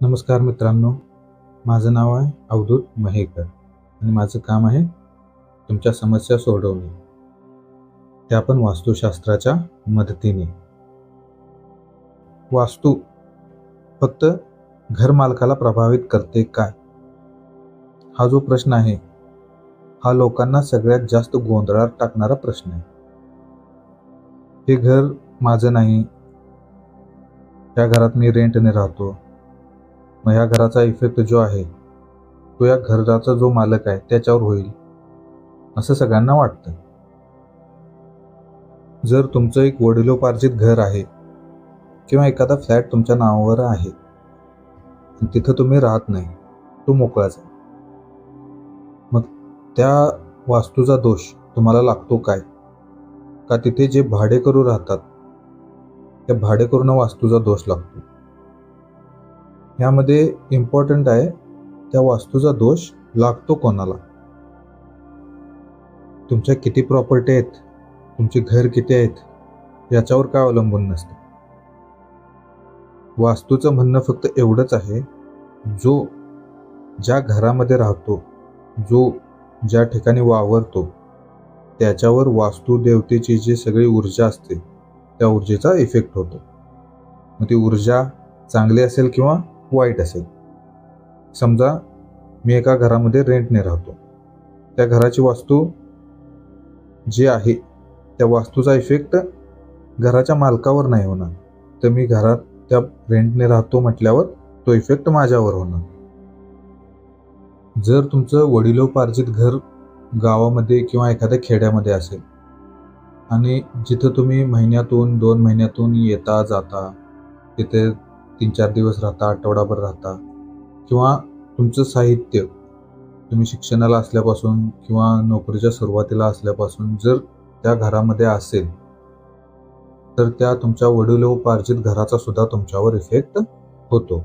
नमस्कार मित्रांनो, माझं नाव आहे अवधूत महेकर आणि माझं काम आहे तुमच्या समस्या सोडवणे, त्या पण वास्तुशास्त्राच्या मदतीने. वास्तू फक्त घर मालकाला प्रभावित करते काय? हा जो प्रश्न आहे, हा लोकांना सगळ्यात जास्त गोंधळात टाकणारा प्रश्न आहे. हे घर माझं नाही, त्या घरात मी रेंटने राहतो, मग ह्या घराचा इफेक्ट जो आहे तो या घराचा जो मालक आहे त्याच्यावर होईल, असं सगळ्यांना वाटतं. जर तुमचं एक वडिलोपार्जित घर आहे किंवा एखादा फ्लॅट तुमच्या नावावर आहे आणि तिथं तुम्ही राहत नाही, तो मोकळाच आहे, मग त्या वास्तूचा दोष तुम्हाला लागतो काय? का तिथे जे भाडेकरू राहतात त्या भाडेकरूंना वास्तूचा दोष लागतो? यामध्ये इम्पॉर्टंट आहे, त्या वास्तूचा दोष लागतो कोणाला? तुमच्या किती प्रॉपर्टी आहेत, तुमचे घर किती आहेत याच्यावर काय अवलंबून नसतं. वास्तूचं म्हणणं फक्त एवढंच आहे, जो ज्या घरामध्ये राहतो, जो ज्या ठिकाणी वावरतो, त्याच्यावर वास्तू देवतेची जी सगळी ऊर्जा असते त्या ऊर्जेचा इफेक्ट होतो. मग ती ऊर्जा चांगली असेल किंवा वाईट असेल. समजा मी एका घरामध्ये रेंटने राहतो, त्या घराची वास्तू जी आहे त्या वास्तूचा इफेक्ट घराच्या मालकावर नाही होणार, तर मी घरात त्या रेंटने राहतो म्हटल्यावर तो इफेक्ट माझ्यावर होणार. जर तुमचं वडिलोपार्जित घर गावामध्ये किंवा एखाद्या खेड्यामध्ये असेल आणि जिथं तुम्ही महिन्यातून 2 महिन्यातून येता जाता, तिथे 3-4 दिवस राहता, आठवडाभर राहता, किंवा तुमचं साहित्य तुम्ही शिक्षणाला असल्यापासून किंवा नोकरीच्या सुरुवातीला असल्यापासून जर त्या घरामध्ये असेल, तर त्या तुमच्या वडिलोपार्जित घराचा सुद्धा तुमच्यावर इफेक्ट होतो.